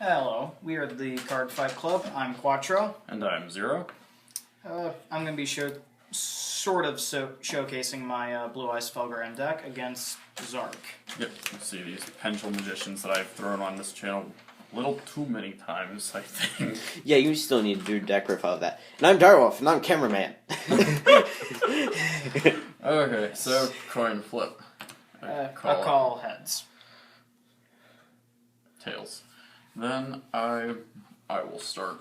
Hello, we are the Card Fight Club. I'm Quattro. And I'm Zero. I'm going to be showcasing my Blue Eyes Felgrand deck against Zark. Yep, you see these Pendulum Magicians that I've thrown on this channel a little too many times, I think. Yeah, you still need to do a deck profile of that. And I'm Darwolf, and I'm cameraman. Okay, so coin flip. I call heads. Tails. Then I will start.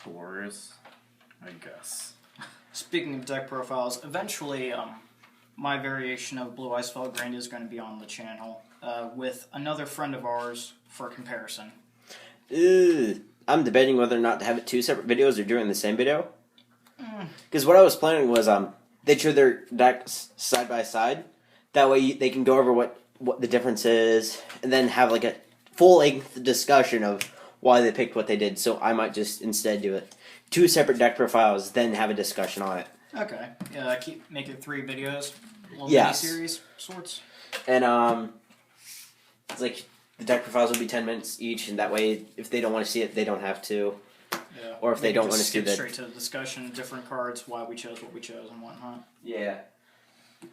Glorious, I guess. Speaking of deck profiles, eventually my variation of Blue Eyes Felgrand is going to be on the channel with another friend of ours for comparison. I'm debating whether or not to have it two separate videos or doing the same video. Because what I was planning was they show their decks side by side. That way they can go over what the difference is, and then have like a full-length discussion of why they picked what they did. So I might just instead do it two separate deck profiles, then have a discussion on it. Okay. Yeah, make it 3 videos. A little mini-series sorts. And it's like the deck profiles will be 10 minutes each, and that way if they don't want to see it, they don't have to. Yeah. Or if they don't want to see skip straight to the discussion, different cards, why we chose what we chose, and whatnot. Yeah.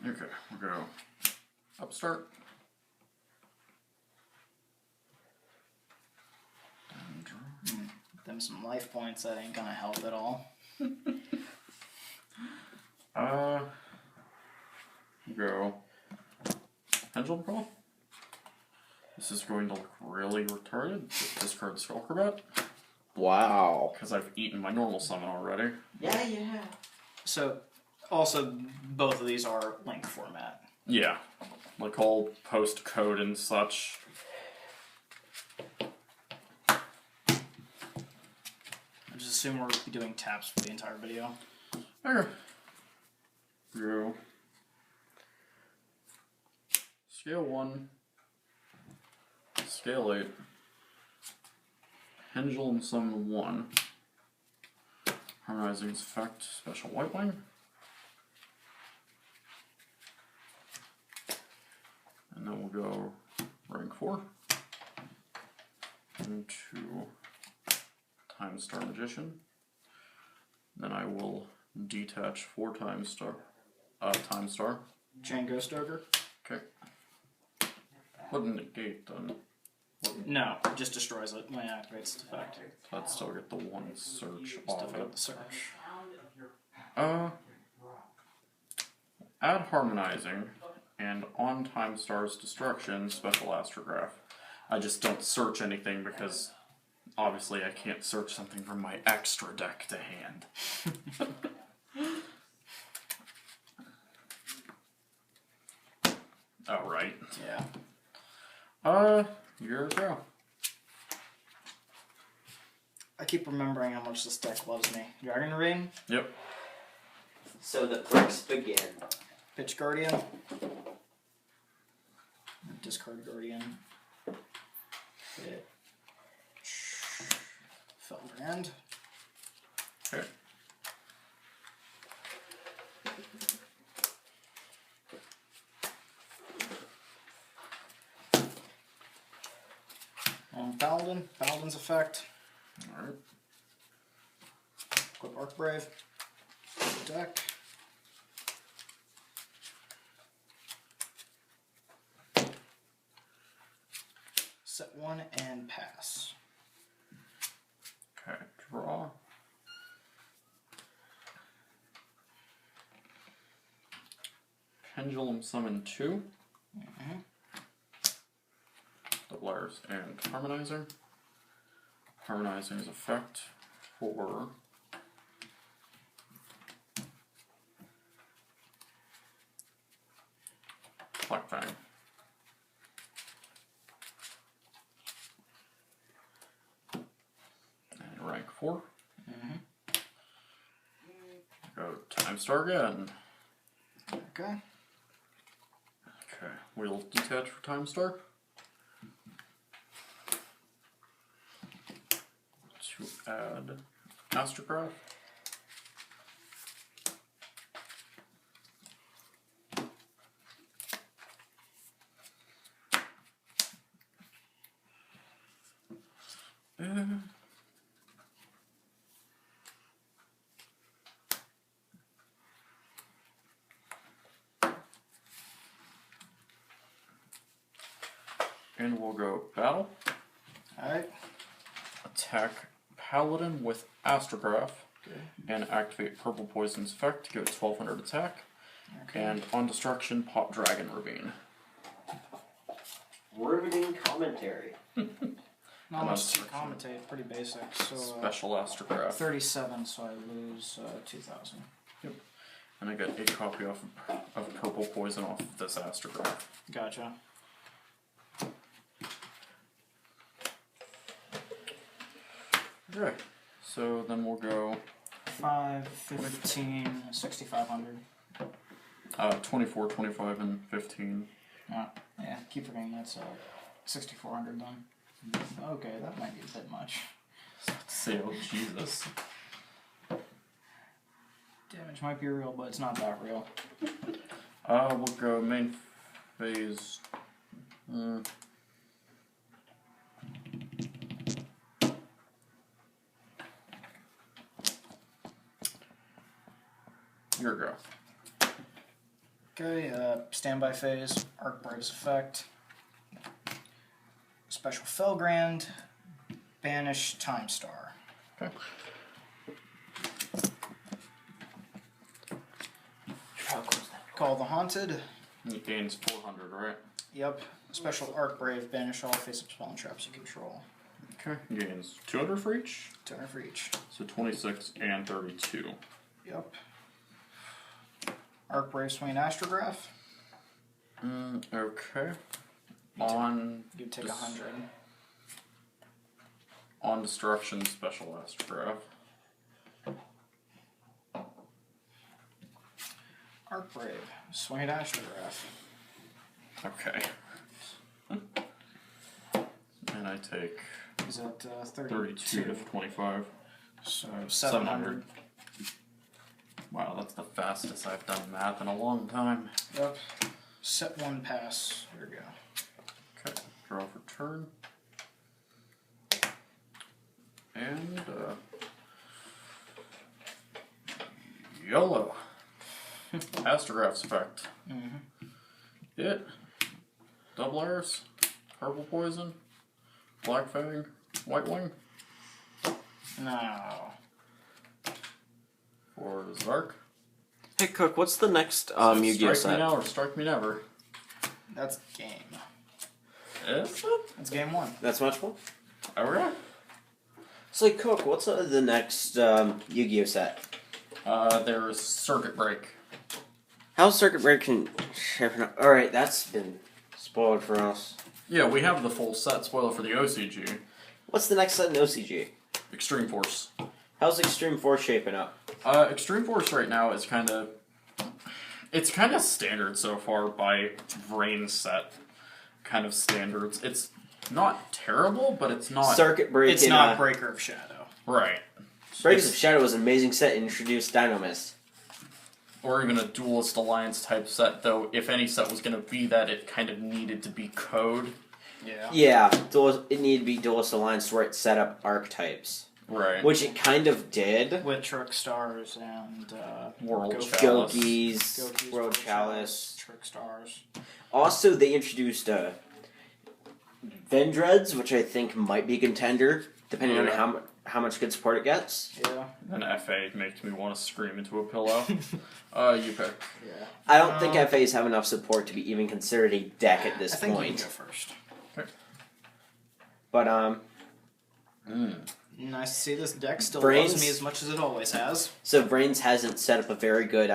Okay, we'll go upstart. Them some life points, that ain't gonna help at all. Go Pendulum Call. This is going to look really retarded. Discard Skullcrabat. Wow. Because I've eaten my normal summon already. Yeah. So, also, both of these are link format. Yeah. Like all post code and such. I just assume we'll be doing taps for the entire video. Okay. Go. Scale 1. Scale 8. Pendulum Summon 1. Harmonizing's effect, Special White Wing. And then we'll go rank 4. Into Time Star Magician. Then I will detach 4 Time Star. Django Stoker? Okay. Wouldn't negate then. No, it just destroys it when it activates its effect. I'd still get the 1 search Still off got it. the search. Add Harmonizing, and on Time Star's Destruction, Special Astrograph. I just don't search anything because obviously I can't search something from my extra deck to hand. Oh, right. Yeah. Here we go. I keep remembering how much this deck loves me. Dragon Ring, Yep. So the perks begin. Pitch Guardian, discard Guardian, Felgrand. Okay. Paladin's effect. Alright. Equip Arcbrave. Deck. Set 1 and pass. Okay, draw. Pendulum Summon 2. Doublers and Harmonizer. Harmonizing's effect for Black Fang. And rank 4. Go Time Star again. Okay. Okay, we'll detach for Time Star. To add Astrograph. And we'll go battle. Alright. Attack Paladin with Astrograph. Okay. And activate Purple Poison's effect to give it 1200 attack. Okay. And on destruction, pop Dragon Ravine. Riveting commentary. Not much to commentate, pretty basic. So Special Astrograph. 37, so I lose 2,000. Yep. And I get a copy of Purple Poison off of this Astrograph. Gotcha. Okay, so then we'll go 5, 15, 6,500. 24, 25, and 15. Yeah, keep forgetting that's 6,400 then. Okay, that might be a bit much. Say, oh Jesus. Damage might be real, but it's not that real. We'll go main phase. Your go. Okay, standby phase, Arc Brave's effect. Special Felgrand, banish Time Star. Okay. Call the Haunted. It gains 400, right? Yep. Special Arc Brave, banish all face-up spell and traps you control. Okay. Gains 200 for each. 200 for each. So 26 and 32. Yep. Arc Brave, swing Astrograph. Okay. You take 100. On destruction, special Astrograph. Arc Brave, swing Astrograph. Okay. And I take Is that 32 to 25. So 700. Wow, that's the fastest I've done math in a long time. Yep. Set 1 pass. There we go. Okay, draw for turn. And, YOLO. Astrograph's effect. Hit. Double arrows. Purple poison. Black fang. White wing. No. For Zark. Hey, Cook, what's the next Yu-Gi-Oh Strike set? me now or strike me never. That's game. Is it? That's game 1. That's much more? Okay. So, Cook, what's the next Yu-Gi-Oh set? There's Circuit Break. How's Circuit Breaker shaping up? Alright, that's been spoiled for us. Yeah, we have the full set. Spoiler for the OCG. What's the next set in OCG? Extreme Force. How's Extreme Force shaping up? Extreme Force right now is kind of... It's kind of standard so far by Vrain set kind of standards. It's not terrible, but it's not... Circuit Breaker. It's not Breaker of Shadow. Right. Breakers of Shadow was an amazing set and introduced Dynamist. Or even a Duelist Alliance type set, though if any set was going to be that, it kind of needed to be code. Yeah. Yeah, it needed to be Duelist Alliance where it set up archetypes. Right. Which it kind of did. With Trick Stars and World Chalice. Gokis, World Chalice. Trick Stars. Also, they introduced Vendreads, which I think might be a contender, depending on how much good support it gets. Yeah. And FA makes me want to scream into a pillow. You pick. Yeah. I don't think FAs have enough support to be even considered a deck at this I think point. you can go first. Okay. But, Nice to see this deck still Brains. loves me as much as it always has. So Brains hasn't set up a very good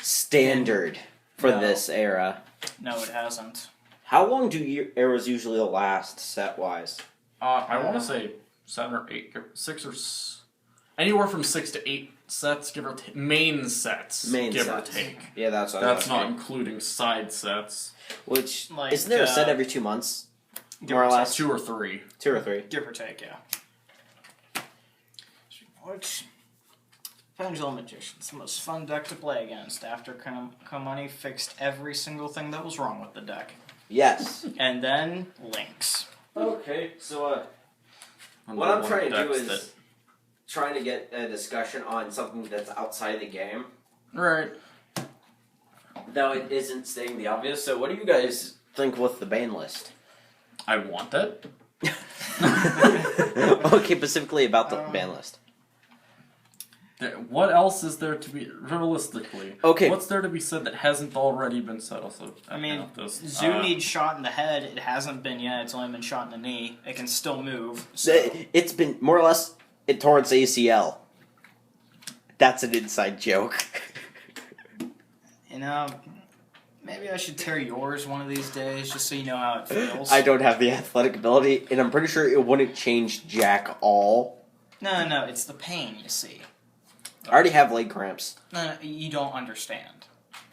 standard for this era. No, it hasn't. How long do eras usually last, set-wise? I want to say 7 or 8, 6 or... Anywhere from 6 to 8 sets, give or take. Main sets, give or take. Yeah, that's what That's not including side sets. Which, Like, isn't there a set every 2 months? Give More or or take. less? 2 or 3. 2 or 3. Give or take, yeah. What? Pendulum Magician's the most fun deck to play against after Kamani fixed every single thing that was wrong with the deck. Yes. And then Lynx. Okay, so, What I'm trying to do is trying to get a discussion on something that's outside of the game. Right. Though it isn't stating the obvious. So what do you guys think with the ban list? I want it. Okay, specifically about the ban list. What else is there to be realistically? Okay. What's there to be said that hasn't already been said? Also, I mean, Zoo needs shot in the head. It hasn't been yet. It's only been shot in the knee. It can still move. So. It's been more or less it tore its ACL. That's an inside joke. You know, maybe I should tear yours one of these days, just so you know how it feels. I don't have the athletic ability, and I'm pretty sure it wouldn't change jack all. No, it's the pain, you see. I already have leg cramps. No, you don't understand.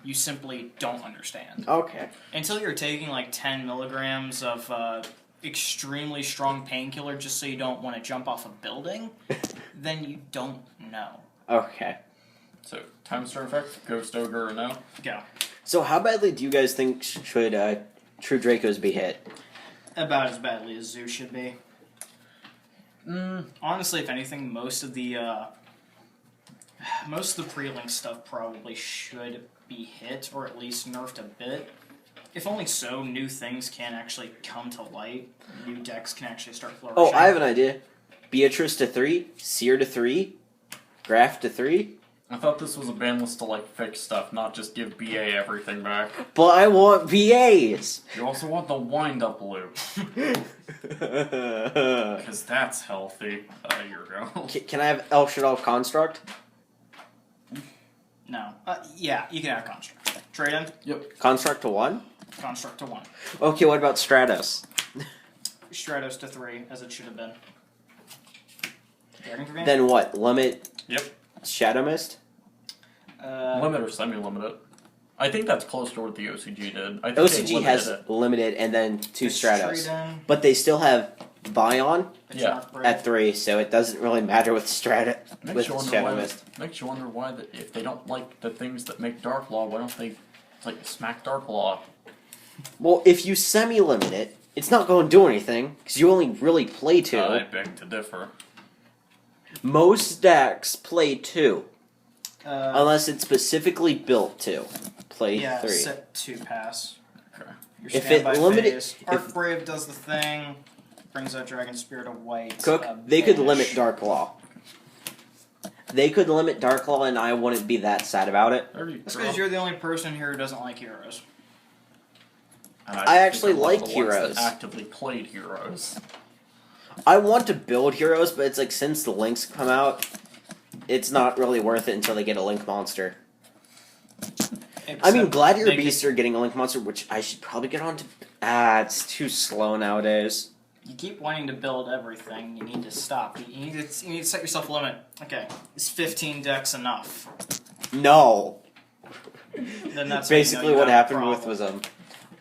You simply don't understand. Okay. Until you're taking like 10 milligrams of extremely strong painkiller just so you don't want to jump off a building, then you don't know. Okay. So, time star effect, ghost ogre or no? Go. So how badly do you guys think should True Dracos be hit? About as badly as Zoo should be. Honestly, if anything, most of the pre-link stuff probably should be hit, or at least nerfed a bit. If only so, new things can actually come to light. New decks can actually start flourishing. Oh, I have an idea. Beatrice to 3, Seer to 3, Graph to 3. I thought this was a ban list to like fix stuff, not just give BA everything back. But I want VAs! You also want the wind-up loop, because that's healthy. Here you go. Can I have El Shaddai Construct? No. Yeah, you can have Construct. Trade in. Yep. Construct to 1? Construct to 1. Okay, what about Stratos? Stratos to 3, as it should have been. Dragon Grenade? Then what? Limit Yep. Shadow Mist? Limit or semi-limit it. I think that's close to what the OCG did. I think OCG has limited and then 2 Stratos. Trade in. But they still have Bion It's Yeah. not brave. at 3, so it doesn't really matter with with Makes you wonder Shadow why. Mist. Makes you wonder why if they don't like the things that make Dark Law, why don't they like smack Dark Law? Well, if you semi-limit it, it's not going to do anything, because you only really play 2. I beg to differ. Most decks play 2. Uh, Unless it's specifically built to play yeah, 3. set 2 pass. Okay. Your If standby it limited- phase. Arc Brave does the thing. Brings out Dragon Spirit of White. Cook, they could Vanish. limit Dark Law. They could limit Dark Law, and I wouldn't be that sad about it. There you That's go. because you're the only person here who doesn't like heroes. And I actually think I'm one of like the ones heroes. that actively played heroes. I want to build heroes, but it's like since the links come out, it's not really worth it until they get a link monster. I mean, Except Gladiator they Beasts are getting a link monster, which I should probably get on to. It's too slow nowadays. You keep wanting to build everything. You need to stop. You need to set yourself a limit. Okay, is 15 decks enough? No. Then that's how you know Basically, you what have a happened with problem. was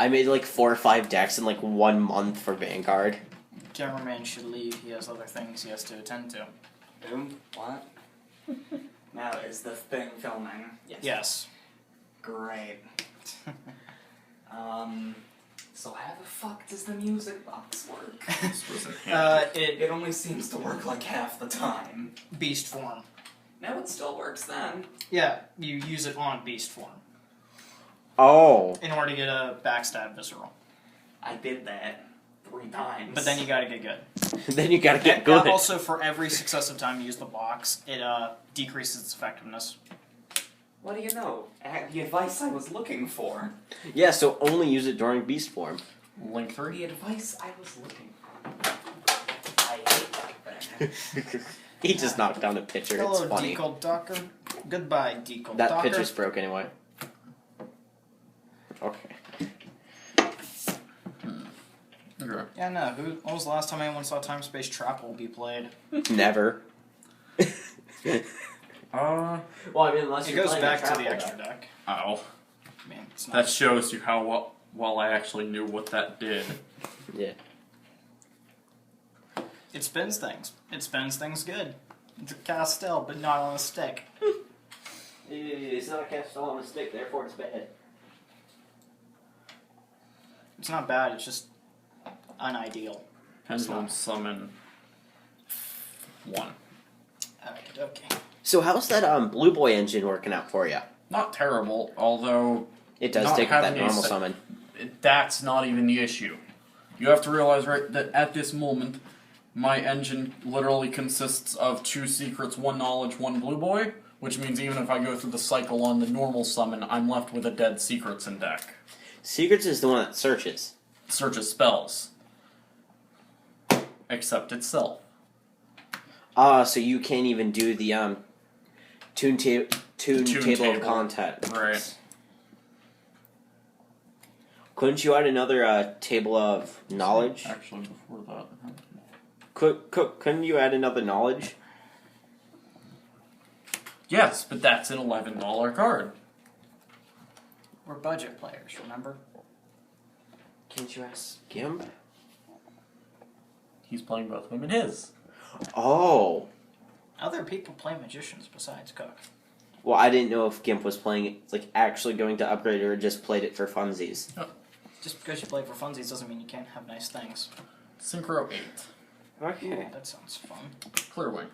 I made like 4 or 5 decks in like 1 month for Vanguard. Cameraman should leave. He has other things he has to attend to. Boom? What? Now, is the thing filming? Yes. Great. So how the fuck does the music box work? This was enhanced. It only seems to work like half the time. Beast form. No, it still works then. Yeah, you use it on beast form Oh. in order to get a backstab visceral. I did that 3 times. But then you gotta get good. Then you gotta get And good. also, for every successive time you use the box, it decreases its effectiveness. What do you know? The advice I was looking for. Yeah, so only use it during beast form. Link 3. The advice I was looking for. I hate that thing. He just knocked down a pitcher. Hello, It's funny. Decal Docker. Goodbye, Decal That Docker. pitcher's broke anyway. Okay. Okay. Yeah, no. When was the last time anyone saw Time Space Travel be played? Never. Uh, Well, I mean, unless It you're goes playing back a to the travel extra deck. deck. ow. I mean, it's not. That shows you how well I actually knew what that did. Yeah. It spins things. It spins things good. It's a Castell, but not on a stick. It's not a castle on a stick, therefore it's bad. It's not bad. It's just unideal. Pendulum summon. 1. Okay. So how's that Blue Boy engine working out for you? Not terrible, although It does Not take up that having a normal se- summon. that's not even the issue. You have to realize, right, that at this moment, my engine literally consists of 2 secrets, 1 knowledge, 1 blue boy, which means even if I go through the cycle on the normal summon, I'm left with a dead secrets in deck. Secrets is the one that searches. Searches spells. Except itself. So you can't even do the tune table of content. Right. Couldn't you add another table of knowledge? Actually, before that. Couldn't you add another knowledge? Yes, but that's an $11 card. We're budget players, remember? Can't you ask Gimp? He's playing both of them in his. Oh. Other people play magicians besides Cook. Well, I didn't know if Gimp was playing it, like, actually going to upgrade or just played it for funsies. Just because you play for funsies doesn't mean you can't have nice things. Synchro 8. Okay. Ooh, that sounds fun. Clearwing.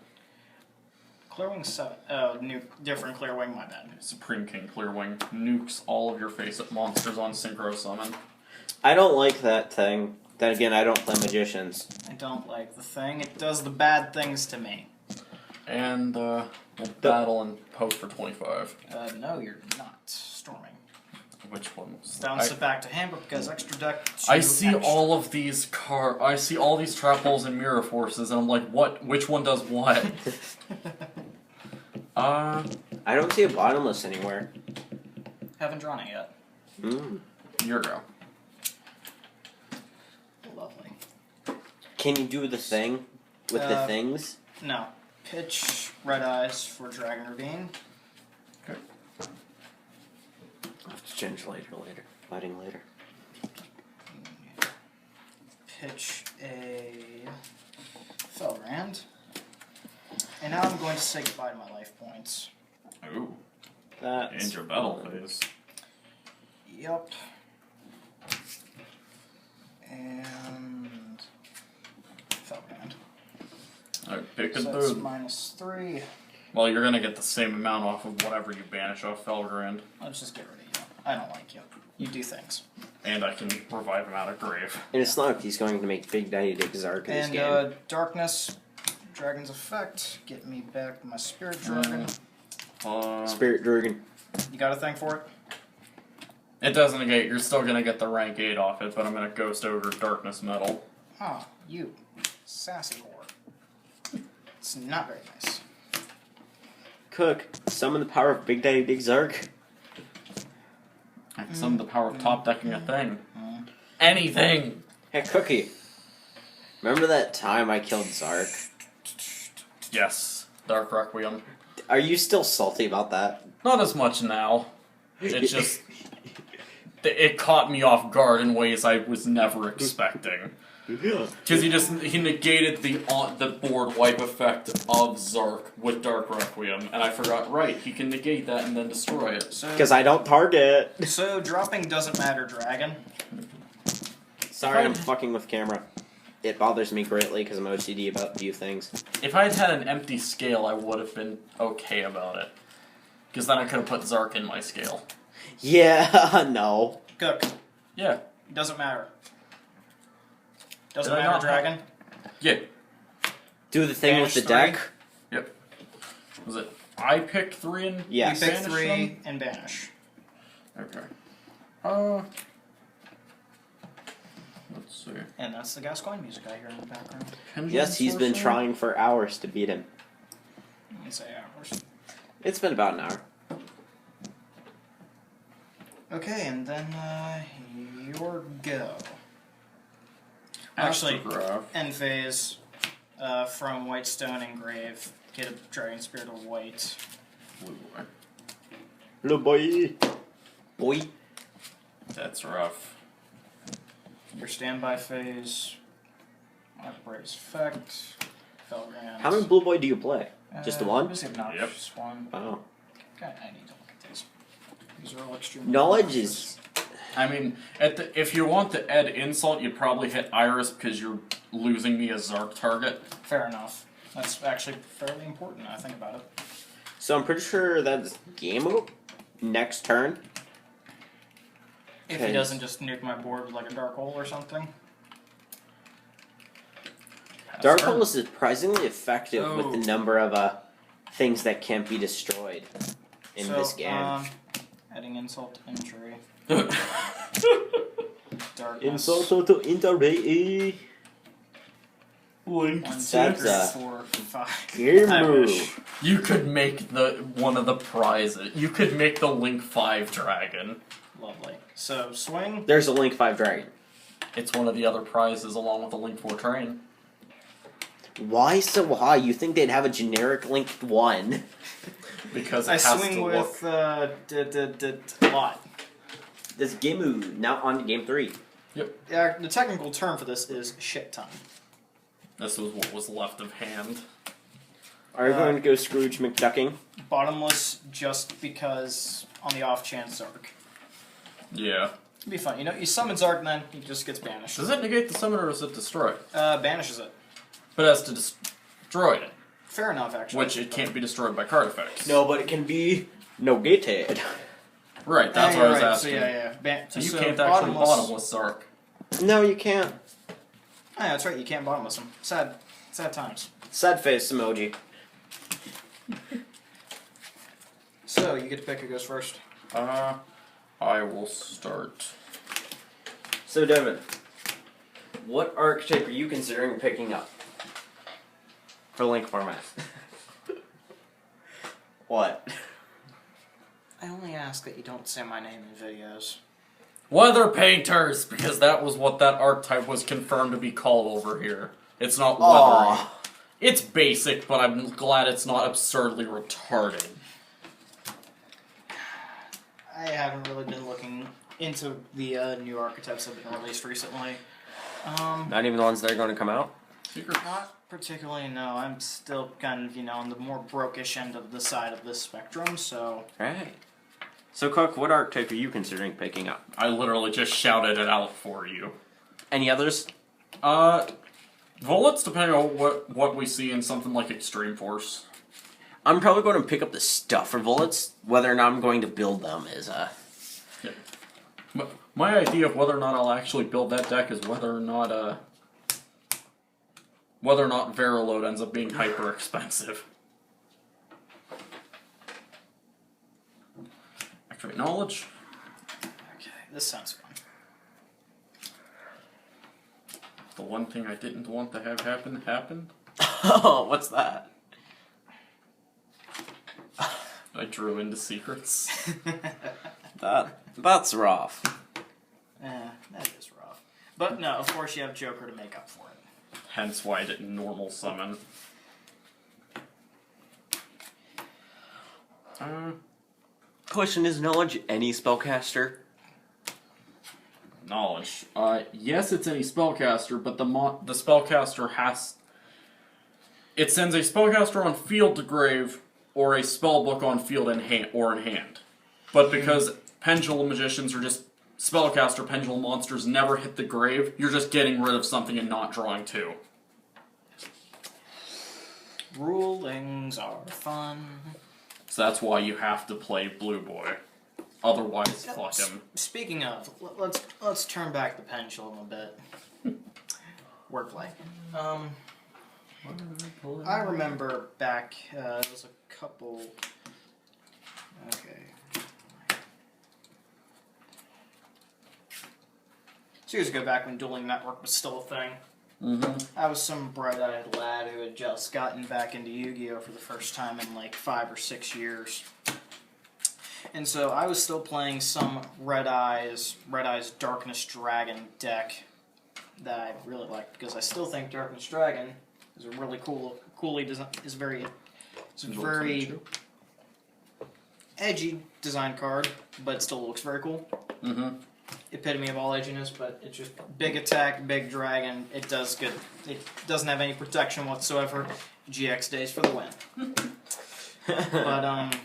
Clearwing 7. Different Clearwing, my bad. Supreme King Clearwing nukes all of your face-up monsters on Synchro Summon. I don't like that thing. Then again, I don't play magicians. I don't like the thing. It does the bad things to me. And, we'll battle and poke for 25. No, you're not. Storming. Which one was Bounce it back to hand, but because extra deck. I see all of these I see all these trap holes and mirror forces, and I'm like, what? Which one does what? I don't see a bottomless anywhere. Haven't drawn it yet. Your go. Lovely. Can you do the thing with the things? No. Pitch Red Eyes for Dragon Ravine. Okay. I'll have to change lighting later. Pitch a Felgrand. And now I'm going to say goodbye to my life points. Ooh. That's And your battle phase. Yep. And Felgrand. I pick and So that's boom. -3. Well, you're gonna get the same amount off of whatever you banish off Felgrand. Let's just get rid of you. I don't like you. You do things. And I can revive him out of grave. And it's not like he's going to make Big Daddy Dick Zark in this game. And Darkness, Dragon's Effect. Get me back my Spirit Dragon. Spirit Dragon. You got a thing for it? It doesn't negate. You're still gonna get the rank 8 off it, but I'm gonna Ghost Ogre Darkness Metal. Ah, you. Sassy whore. It's not very nice. Cook, summon the power of Big Daddy Dick Zark. I can summon the power of top decking a thing. Anything! Hey, Cookie. Remember that time I killed Zark? Yes. Dark Requiem. Are you still salty about that? Not as much now. It just... it caught me off guard in ways I was never expecting. Because he negated the board wipe effect of Zark with Dark Requiem, and I forgot, right, he can negate that and then destroy it. Because I don't target. So dropping doesn't matter, Dragon. Sorry, I'm fucking with camera. It bothers me greatly because I'm OCD about a few things. If I had had an empty scale, I would have been okay about it. Because then I could have put Zark in my scale. Yeah, no. Cook. Yeah. Doesn't matter. Doesn't Did I matter, not Dragon. Yeah. Do the thing Banish with the 3. deck. Yep. Was it I pick 3 and Yes. You pick banish 3 them? and banish. Okay. Let's see. And that's the Gascoigne music I hear in the background. Pendulum Yes, he's been Sorcerer? trying for hours to beat him. I'd say hours. It's been about an hour. Okay, and then your go. Actually, Astrograph. end phase from Whitestone Engrave. Get a Dragon Spirit of White. Blue boy. Little boy. Boy. That's rough. Your standby phase. Operates Effect. Felgrand. How many blue boy do you play? Just the one? Just obnoxious one. Oh. God, I need to look at these. These are all extremely Knowledge obnoxious. is... I mean, if you want to add insult, you'd probably hit Iris because you're losing me a Zark target. Fair enough. That's actually fairly important, I think about it. So I'm pretty sure that's game over. Next turn. If he doesn't just nuke my board with like a dark hole or something. Dark hole is surprisingly effective with the Oh. number of things that can't be destroyed in this game. Adding insult to injury. Darkness. Insult to injury. Link. 1, 2, That's 3, 4, 5. Game I move. wish. You could make one of the prizes. You could make the Link 5 dragon. Lovely. So, swing. There's a Link 5 dragon. It's one of the other prizes along with the Link 4 train. Why so high? You think they'd have a generic Link 1? Because it I has swing to with look. a lot. This game move, now on to game 3. Yeah, the technical term for this is shit ton. This was what was left of hand. Are you going to go Scrooge McDucking? Bottomless just because on the off chance Zark. Yeah. It'd be fun. You know, you summon Zark and then he just gets banished. Does it negate the summon or does it destroy it? Banishes it. But it has to destroy it, Fair enough, actually. which it can't be destroyed by card effects. No, but it can be negated. Right, that's Yeah, what I was right. asking. So, yeah. So you can't actually bottomless Zark. No, you can't. Oh, yeah, that's right. You can't bottomless him. Sad times. Sad face emoji. So you get to pick who goes first. I will start. So, Devin, what archetype are you considering picking up for Link format? What? I only ask that you don't say my name in videos. Weather Painters! Because that was what that archetype was confirmed to be called over here. It's not weathering. Aw. It's basic, but I'm glad it's not absurdly retarded. I haven't really been looking into the new archetypes that have been released recently. Not even the ones that are going to come out? Secret. Not particularly, no. I'm still kind of, on the more brokish end of the side of this spectrum, so... Right. So, Cook, what archetype are you considering picking up? I literally just shouted it out for you. Any others? Bullets, depending on what we see in something like Extreme Force. I'm probably going to pick up the stuff for bullets. Whether or not I'm going to build them is, Yeah. My idea of whether or not I'll actually build that deck is whether or not Verilode ends up being hyper expensive. Activate knowledge. Okay, this sounds fun. The one thing I didn't want to have happen happened. Oh, what's that? I drew into secrets. That's rough. That is rough. But no, of course you have Joker to make up for it. Hence why I didn't normal summon. Question, is knowledge any spellcaster? Knowledge. Yes, it's any spellcaster, but the spellcaster has... It sends a spellcaster on field to grave, or a spellbook on field in hand. But because pendulum magicians are just spellcaster pendulum monsters never hit the grave, you're just getting rid of something and not drawing two. Rulings are fun. So that's why you have to play Blue Boy. Otherwise, fuck him. Speaking of, let's turn back the pendulum a bit. Wordplay. I remember back, it was a couple... Okay. 2 years ago, back when Dueling Network was still a thing. I was some bright-eyed lad who had just gotten back into Yu-Gi-Oh! For the first time in like 5 or 6 years. And so I was still playing some Red Eyes Darkness Dragon deck that I really liked, because I still think Darkness Dragon is a really coolly designed, it's a very edgy design card, but it still looks very cool. Epitome of all edginess, but it's just big attack, big dragon. It does good. It doesn't have any protection whatsoever. GX days for the win. But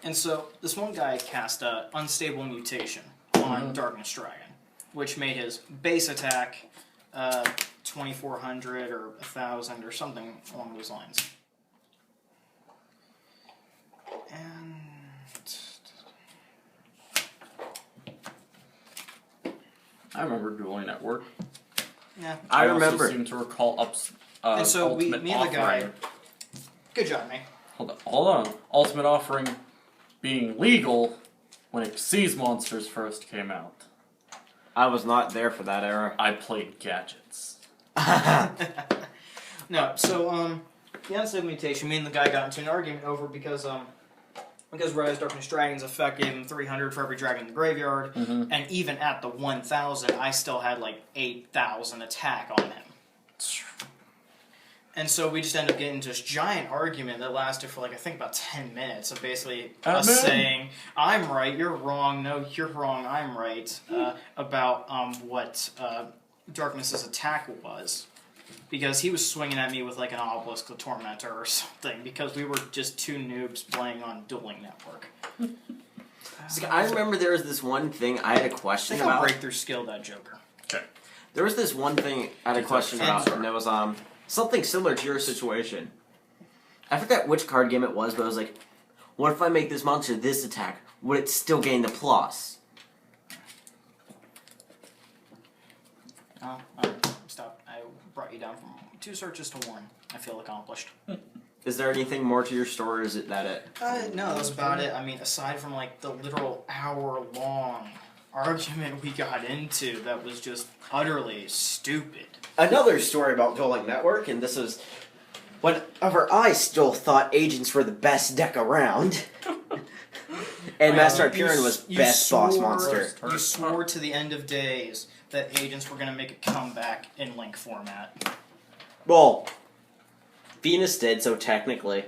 and so this one guy cast a Unstable Mutation on Darkness Dragon, which made his base attack 2400 or 1000 or something along those lines. And I remember dueling at work. yeah, I also remember. seem to recall and so me Ultimate and the guy. Offering. Good job, mate. Hold on. Ultimate Offering being legal when Xyz Monsters first came out. I was not there for that era. I played gadgets. No, so the Unsaved Mutation, me and the guy got into an argument over because Rise Darkness Dragon's effect gave him 300 for every dragon in the graveyard, and even at the 1000, I still had like 8,000 attack on him. And so we just ended up getting into this giant argument that lasted for like I think about 10 minutes of basically us saying, I'm right, you're wrong, no, you're wrong, I'm right, about what Darkness's attack was. Because he was swinging at me with like an Obelisk the Tormentor or something, because we were just two noobs playing on Dueling Network. I remember there was this one thing I had a question Think I'll about. break through skill that Joker. Okay. There was this one thing I had a question about, and it was something similar to your situation. I forget which card game it was, but I was like, what if I make this monster this attack? Would it still gain the plus? Oh, stop. I brought you down from 2 searches to 1. I feel accomplished. Is there anything more to your story, or is that it? No, that's about it. I mean, aside from like the literal hour-long argument we got into that was just utterly stupid. Another story about Dueling Network, and this was whenever I still thought agents were the best deck around. And Master Hyperion was best boss monster. You swore to the end of days that agents were going to make a comeback in Link format. Well, Venus did, so technically.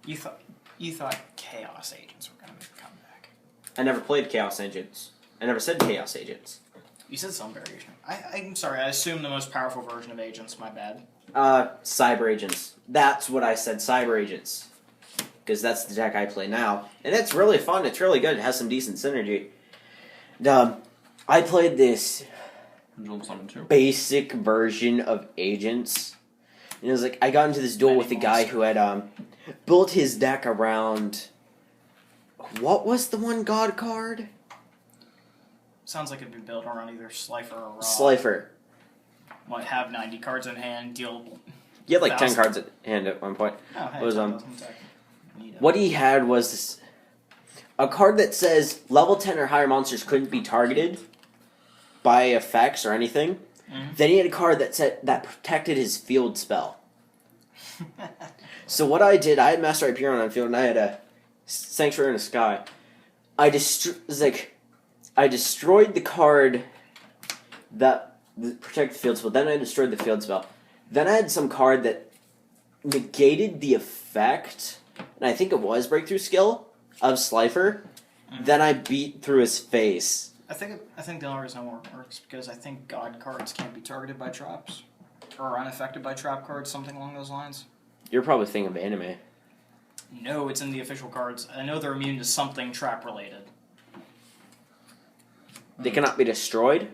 You thought Chaos Agents were going to make a comeback. I never played Chaos Agents. I never said Chaos Agents. You said some variation. I'm sorry, I assumed the most powerful version of Agents, my bad. Cyber Agents. That's what I said, Cyber Agents. Because that's the deck I play now. And it's really fun, it's really good, it has some decent synergy. And, I played this basic version of Agents. And it was like, I got into this duel with a guy who had built his deck around... What was the one god card? Sounds like it'd be built around either Slifer or Raw. Slifer. What, have 90 cards in hand, deal... He had like 10 cards at hand at one point. Oh, hey, Was, Neato. what he had was this, a card that says level 10 or higher monsters couldn't be targeted by effects or anything. Then he had a card that said that protected his field spell. So what I did, I had Master Hyperion on field, and I had a Sanctuary in the Sky. I destroyed the card that protected the field spell. Then I destroyed the field spell. Then I had some card that negated the effect, and I think it was Breakthrough Skill of Slifer. Then I beat through his face. I think the only reason it works because I think God cards can't be targeted by traps. Or unaffected by trap cards, something along those lines. You're probably thinking of anime. No, it's in the official cards. I know they're immune to something trap related. They cannot be destroyed?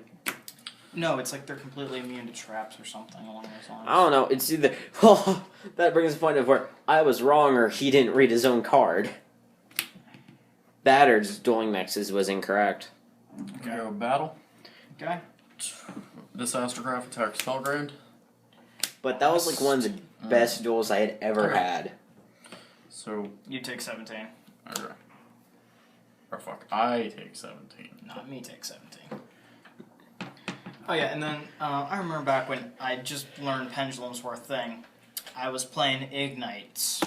No, it's like they're completely immune to traps or something along those lines. I don't know. It's either... Well, that brings the point of where I was wrong or he didn't read his own card. That or just Dueling Nexus was incorrect. Okay. Go battle. Okay. This astrograph attacks Felgrand. But that was like one of the best duels I had ever had. So... You take 17. Okay. Or fuck, I take 17. Not me take 17. Oh yeah, and then I remember back when I just learned Pendulums were a thing. I was playing Ignites.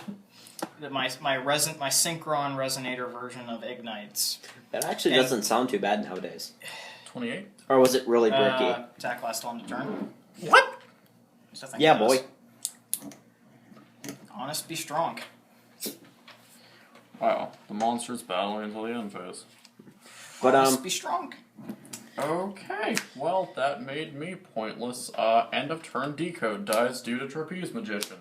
My Synchron Resonator version of Ignites. That actually doesn't sound too bad nowadays. 28? Or was it really bricky? Attack last on the turn. What? Yeah, boy. Honest, be strong. Wow, the monster's battling until the end phase. But Honest, be strong. Okay, well, that made me pointless. End of turn decode dies due to Trapeze Magician.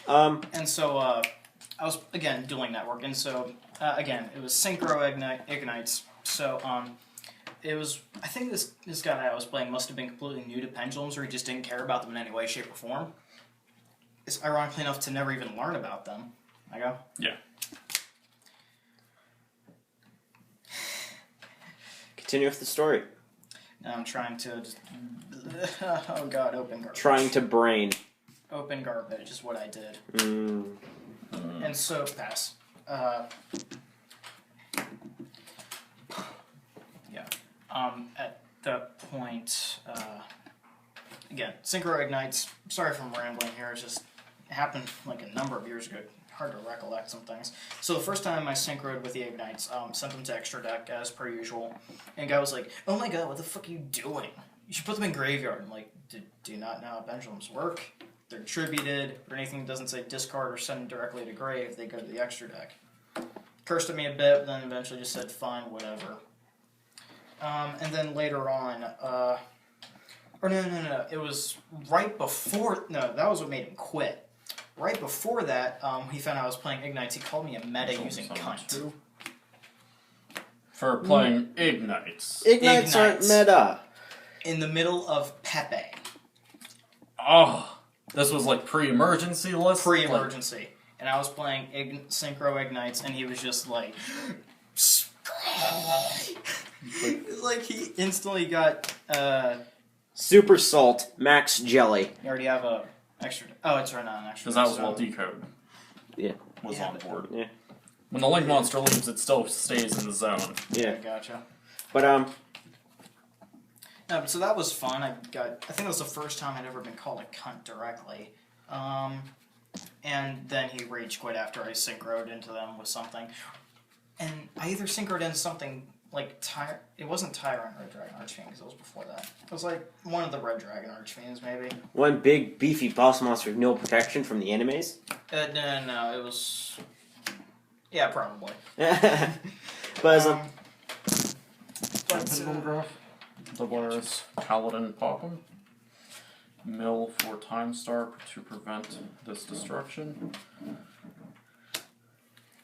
And so, I was, again, Dueling Network, and so, again, it was Synchro Ignites, so, it was. I think this guy I was playing must have been completely new to pendulums, or he just didn't care about them in any way, shape, or form. It's ironically enough to never even learn about them. I go. Yeah. Continue with the story. Now I'm trying to just. Oh God! Open garbage. Trying to brain. Open garbage is what I did. And so pass. Yeah. At that point, again, synchro ignites. Sorry if I'm rambling here. It just happened like a number of years ago. Hard to recollect some things. So the first time I synchroed with the ignites, sent them to extra deck as per usual, and the guy was like, "Oh my God, what the fuck are you doing? You should put them in graveyard." I'm like, "Do you not know how pendulums work? They're attributed, or anything that doesn't say discard or send directly to grave, they go to the extra deck." Cursed at me a bit, but then eventually just said, "Fine, whatever." And then later on, or no, it was right before. No, that was what made him quit. Right before that, he found out I was playing Ignites. He called me a meta using cunt. For playing Ignites. Ignites aren't meta. In the middle of Pepe. Oh, this was like pre-emergency list? Pre-emergency. And I was playing Synchro Ignites, and he was just like... like, he instantly got... Super Salt, Max Jelly. You already have a extra... Oh, it's right now an extra... Because that was while Decode Yeah. was on board. Yeah. When the Link Monster leaves, it still stays in the zone. Yeah. Gotcha. But, No, but so that was fun. I think that was the first time I'd ever been called a cunt directly. And then he rage quit after I synchroed into them with something. And I either synchroed into something like it wasn't Tyrant Red Dragon Archfiend, because it was before that. It was like one of the Red Dragon Archfiends, maybe. one big, beefy boss monster with no protection from the enemies? No, it was... Yeah, probably. But Doublers, Paladin Popham. Mill for Time Star to prevent this destruction.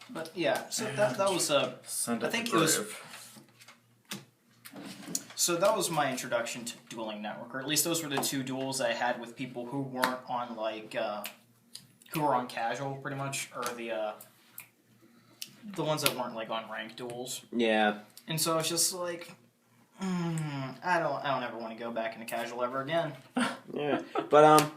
But yeah, so that was a... Send it I think to it was... grave. So that was my introduction to Dueling Network, or at least those were the two duels I had with people who weren't on, like, who were on casual, pretty much, or the ones that weren't, like, on ranked duels. yeah. And so it's just like, I don't ever want to go back into casual ever again. Yeah. But,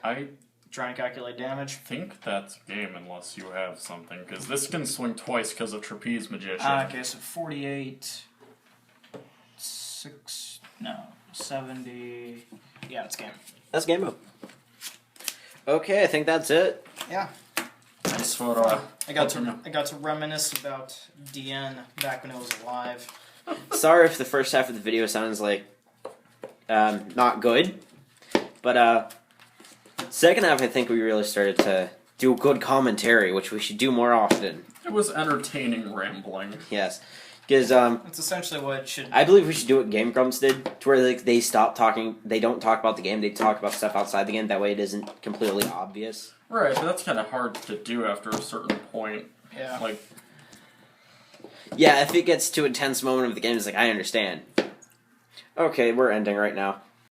I Trying to calculate damage. think that's a game unless you have something, because this can swing twice because of Trapeze Magician. Okay, so 48, 70, yeah, it's game. that's game mode. Okay, I think that's it. Yeah. Thanks for, I got to reminisce about DN back when it was alive. Sorry if the first half of the video sounds like, not good. But, second half, I think we really started to do good commentary, which we should do more often. It was entertaining rambling. Yes. Because, That's essentially what it should be. I believe we should do what Game Grumps did, to where like they stop talking, they don't talk about the game, they talk about stuff outside the game, that way it isn't completely obvious. Right, but that's kind of hard to do after a certain point. Yeah. Like, Yeah, if it gets to a tense moment of the game, it's like, I understand. Okay, we're ending right now.